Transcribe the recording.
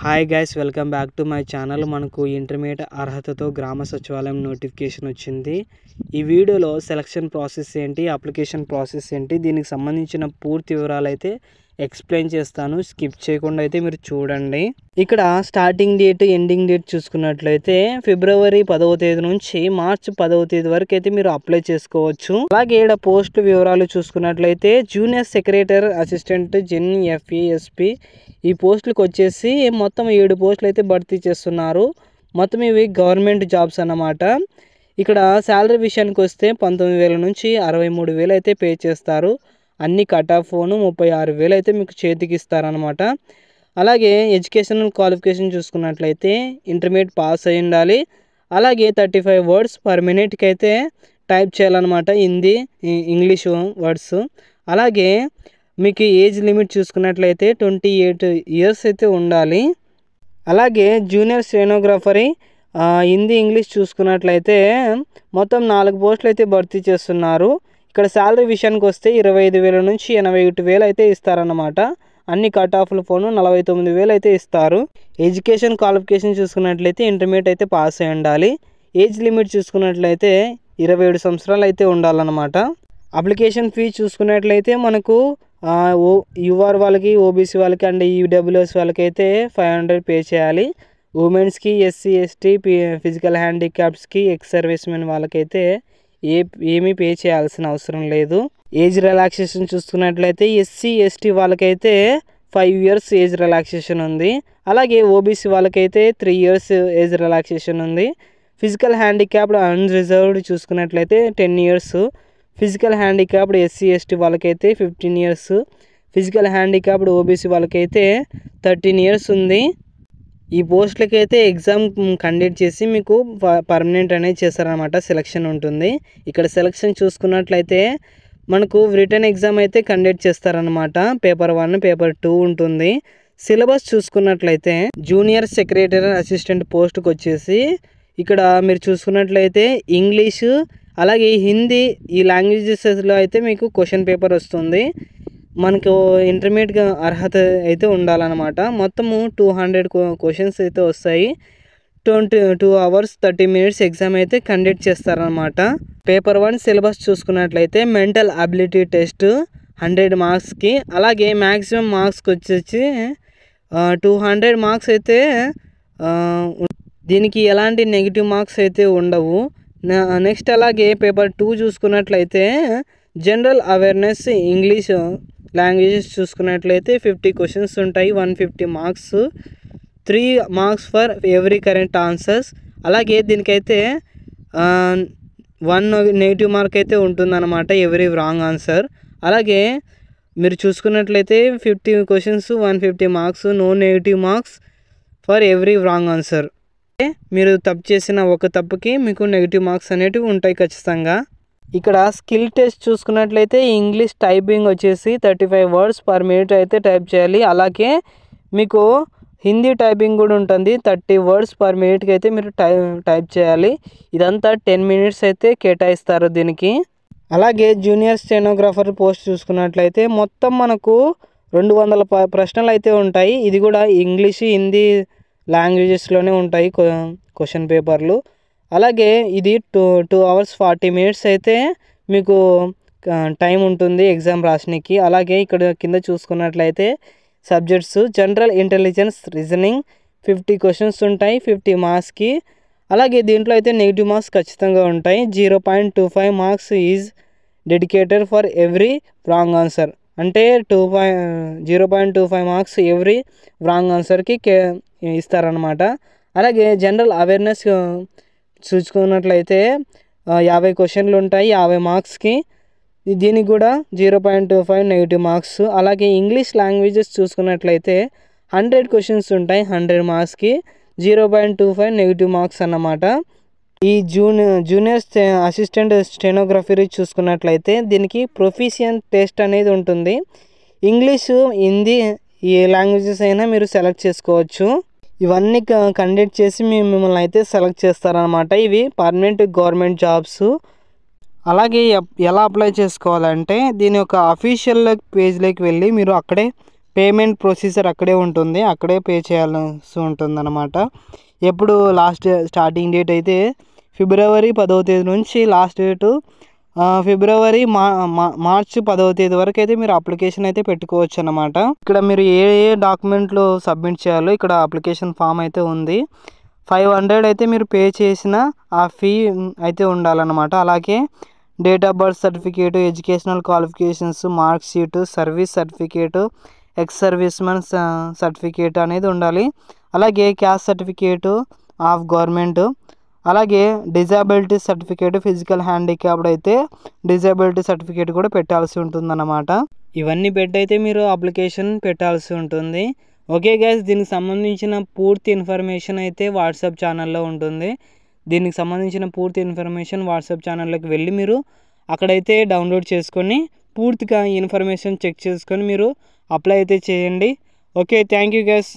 Hi guys, welcome back to my channel. మనకు intermediate అర్హతతో గ్రామ సచివాలయం నోటిఫికేషన్ వచ్చింది. ఈ వీడియోలో సెలక్షన్ ప్రాసెస్ ఏంటి, అప్లికేషన్ ప్రాసెస్ ఏంటి, దీనికి సంబంధించిన పూర్తి వివరాలు అయితే ఎక్స్ప్లెయిన్ చేస్తాను. స్కిప్ చేయకుండా అయితే మీరు చూడండి. ఇక్కడ స్టార్టింగ్ డేట్, ఎండింగ్ డేట్ చూసుకున్నట్లయితే ఫిబ్రవరి 10వ తేదీ నుంచి మార్చి 10వ తేదీ వరకు అయితే మీరు అప్లై చేసుకోవచ్చు. అలాగే ఇక్కడ పోస్టుల వివరాలు చూసుకున్నట్లయితే జూనియర్ సెక్రటరీ అసిస్టెంట్ జెన్ ఎఫ్ఏఎస్పి ఈ పోస్టులకు వచ్చేసి మొత్తం 7 పోస్టులు అయితే భర్తీ చేస్తున్నారు. మొత్తం ఇవి గవర్నమెంట్ జాబ్స్ అన్నమాట. ఇక్కడ శాలరీ విషయానికి వస్తే 19,000 నుంచి 63,000 అయితే పే చేస్తారు. అన్ని కట్ ఆఫ్ ఫోను 36,000 అయితే మీకు చేతికి ఇస్తారనమాట. అలాగే ఎడ్యుకేషనల్ క్వాలిఫికేషన్ చూసుకున్నట్లయితే ఇంటర్మీడియట్ పాస్ అయి ఉండాలి. అలాగే 35 వర్డ్స్ పర్ మినిట్కి అయితే టైప్ చేయాలన్నమాట, హిందీ ఇంగ్లీషు వర్డ్స్. అలాగే మీకు ఏజ్ లిమిట్ చూసుకున్నట్లయితే 28 ఇయర్స్ అయితే ఉండాలి. అలాగే జూనియర్ స్టెనోగ్రాఫరీ హిందీ ఇంగ్లీష్ చూసుకున్నట్లయితే మొత్తం 4 పోస్టులు అయితే భర్తీ చేస్తున్నారు. ఇక్కడ శాలరీ విషయానికి వస్తే 25,000 నుంచి 81,000 అయితే ఇస్తారన్నమాట. అన్ని కట్ ఆఫ్ల ఫోను 49,000 అయితే ఇస్తారు. ఎడ్యుకేషన్ క్వాలిఫికేషన్ చూసుకున్నట్లయితే ఇంటర్మీడియట్ అయితే పాస్ అయి ఉండాలి. ఏజ్ లిమిట్ చూసుకున్నట్లయితే 27 సంవత్సరాలు అయితే ఉండాలన్నమాట. అప్లికేషన్ ఫీ చూసుకున్నట్లయితే మనకు యూఆర్ వాళ్ళకి, ఓబీసీ వాళ్ళకి అండ్ ఈడబ్ల్యూఎస్ వాళ్ళకి అయితే 500 పే చేయాలి. ఉమెన్స్కి, ఎస్సీ ఎస్టీ, ఫిజికల్ హ్యాండిక్యాప్స్కి, ఎక్స్ సర్వీస్ మెన్ వాళ్ళకైతే ఏమీ పే చేయాల్సిన అవసరం లేదు. ఏజ్ రిలాక్సేషన్ చూసుకున్నట్లయితే ఎస్సీ ఎస్టీ వాళ్ళకైతే 5 ఇయర్స్ ఏజ్ రిలాక్సేషన్ ఉంది. అలాగే ఓబీసీ వాళ్ళకైతే 3 ఇయర్స్ ఏజ్ రిలాక్సేషన్ ఉంది. ఫిజికల్ హ్యాండిక్యాప్డ్ అన్రిజర్వ్డ్ చూసుకున్నట్లయితే 10 years. Physical handicapped SC ST వాళ్ళకైతే 15 ఇయర్స్. ఫిజికల్ హ్యాండిక్యాప్డ్ ఓబీసీ వాళ్ళకైతే 13 ఇయర్స్ ఉంది. ఈ పోస్టులకి అయితే ఎగ్జామ్ కండక్ట్ చేసి మీకు పర్మనెంట్ అనేది చేస్తారనమాట, సెలక్షన్ ఉంటుంది. ఇక్కడ సెలక్షన్ చూసుకున్నట్లయితే మనకు రిటర్న్ ఎగ్జామ్ అయితే కండక్ట్ చేస్తారనమాట. పేపర్ 1, పేపర్ 2 ఉంటుంది. సిలబస్ చూసుకున్నట్లయితే జూనియర్ సెక్రటరీ అసిస్టెంట్ పోస్ట్కి వచ్చేసి ఇక్కడ మీరు చూసుకున్నట్లయితే ఇంగ్లీషు అలాగే హిందీ ఈ లాంగ్వేజెస్లో అయితే మీకు క్వశ్చన్ పేపర్ వస్తుంది. మనకు ఇంటర్మీడియట్ అర్హత అయితే ఉండాలన్నమాట. మొత్తము 200 క్వశ్చన్స్ అయితే వస్తాయి. 22 hours 30 minutes ఎగ్జామ్ అయితే కండక్ట్ చేస్తారనమాట. పేపర్ 1 సిలబస్ చూసుకున్నట్లయితే మెంటల్ అబిలిటీ టెస్ట్ 100 మార్క్స్కి. అలాగే మ్యాక్సిమం మార్క్స్కి వచ్చేసి 200 మార్క్స్ అయితే దీనికి ఎలాంటి నెగిటివ్ మార్క్స్ అయితే ఉండవు. నెక్స్ట్ అలాగే పేపర్ 2 చూసుకున్నట్లయితే జనరల్ అవేర్నెస్ ఇంగ్లీష్ లాంగ్వేజెస్ చూసుకున్నట్లయితే 50 క్వశ్చన్స్ ఉంటాయి. 150 marks, 3 marks for every current answers. అలాగే దీనికైతే 1 నెగిటివ్ మార్క్ అయితే ఉంటుందన్నమాట, ఎవ్రీ రాంగ్ ఆన్సర్. అలాగే మీరు చూసుకున్నట్లయితే 50 questions 150 marks, no negative marks for every wrong answer. మీరు తప్పు చేసిన ఒక తప్పుకి మీకు నెగిటివ్ మార్క్స్ అనేటివి ఉంటాయి ఖచ్చితంగా. ఇక్కడ స్కిల్ టెస్ట్ చూసుకున్నట్లయితే ఇంగ్లీష్ టైపింగ్ వచ్చేసి 35 వర్డ్స్ పర్ మినిట్ అయితే టైప్ చేయాలి. అలాగే మీకు హిందీ టైపింగ్ కూడా ఉంటుంది. 30 వర్డ్స్ పర్ మినిట్కి అయితే మీరు టైప్ చేయాలి. ఇదంతా 10 minutes అయితే కేటాయిస్తారు దీనికి. అలాగే జూనియర్ స్టెనోగ్రాఫర్ పోస్ట్ చూసుకున్నట్లయితే మొత్తం మనకు 200 ప్రశ్నలు అయితే ఉంటాయి. ఇది కూడా ఇంగ్లీష్, హిందీ లాంగ్వేజెస్లోనే ఉంటాయి క్వశ్చన్ పేపర్లు. అలాగే ఇది 2 hours 40 minutes అయితే మీకు టైం ఉంటుంది ఎగ్జామ్ రాసడానికి. అలాగే ఇక్కడ కింద చూసుకున్నట్లయితే subjects general intelligence, reasoning 50 questions ఉంటాయి 50 మార్క్స్కి. అలాగే దీంట్లో అయితే నెగిటివ్ మార్క్స్ ఖచ్చితంగా ఉంటాయి. 0.25 marks is dedicated for every wrong answer. అంటే 0.25 మార్క్స్ ఎవ్రీ రాంగ్ ఆన్సర్కి ఇస్తారనమాట. అలాగే జనరల్ అవేర్నెస్ చూసుకున్నట్లయితే 50 క్వశ్చన్లు ఉంటాయి 50 మార్క్స్కి. దీనికి కూడా 0.25 నెగిటివ్ మార్క్స్. అలాగే ఇంగ్లీష్ లాంగ్వేజెస్ చూసుకున్నట్లయితే 100 క్వశ్చన్స్ ఉంటాయి 100 మార్క్స్కి, 0.25 నెగిటివ్ మార్క్స్ అన్నమాట. ఈ జూనియర్ అసిస్టెంట్ స్టెనోగ్రఫీ చూసుకున్నట్లయితే దీనికి ప్రొఫిషియెంట్ టెస్ట్ అనేది ఉంటుంది. ఇంగ్లీషు, హిందీ ఏ లాంగ్వేజెస్ అయినా మీరు సెలెక్ట్ చేసుకోవచ్చు. ఇవన్నీ కండక్ట్ చేసి మిమ్మల్ని అయితే సెలెక్ట్ చేస్తారనమాట. ఇవి పర్మనెంట్ గవర్నమెంట్ జాబ్స్. అలాగే ఎలా అప్లై చేసుకోవాలంటే దీని యొక్క అఫీషియల్ పేజ్లోకి వెళ్ళి మీరు అక్కడే పేమెంట్ ప్రొసీజర్ అక్కడే ఉంటుంది, అక్కడే పే చేయాల్సి ఉంటుందన్నమాట. ఎప్పుడు స్టార్టింగ్ డేట్ అయితే ఫిబ్రవరి 10వ తేదీ నుంచి లాస్ట్ డేటు ఫిబ్రవరి మార్చ్ 10వ తేదీ వరకు అయితే మీరు అప్లికేషన్ అయితే పెట్టుకోవచ్చు అన్నమాట. ఇక్కడ మీరు ఏ డాక్యుమెంట్లు సబ్మిట్ చేయాలో ఇక్కడ అప్లికేషన్ ఫామ్ అయితే ఉంది. 500 అయితే మీరు పే చేసిన ఆ ఫీ అయితే ఉండాలన్నమాట. అలాగే date of birth certificate, educational qualifications, mark sheet, service certificate, ex servicemen certificate అనేది ఉండాలి. అలాగే క్యాస్ట్ సర్టిఫికేటు ఆఫ్ గవర్నమెంట్, అలాగే డిజాబిలిటీ సర్టిఫికేట్, ఫిజికల్ హ్యాండిక్యాప్డ్ అయితే డిజాబిలిటీ సర్టిఫికేట్ కూడా పెట్టాల్సి ఉంటుందన్నమాట. ఇవన్నీ అయితే మీరు అప్లికేషన్ పెట్టాల్సి ఉంటుంది. ఓకే గైస్, దీనికి సంబంధించిన పూర్తి ఇన్ఫర్మేషన్ అయితే వాట్సాప్ ఛానల్లో ఉంటుంది. దీనికి సంబంధించిన పూర్తి ఇన్ఫర్మేషన్ వాట్సాప్ ఛానల్లోకి వెళ్ళి మీరు అక్కడైతే డౌన్లోడ్ చేసుకొని పూర్తిగా ఇన్ఫర్మేషన్ చెక్ చేసుకొని మీరు అప్లై అయితే చేయండి. Okay, thank you guys.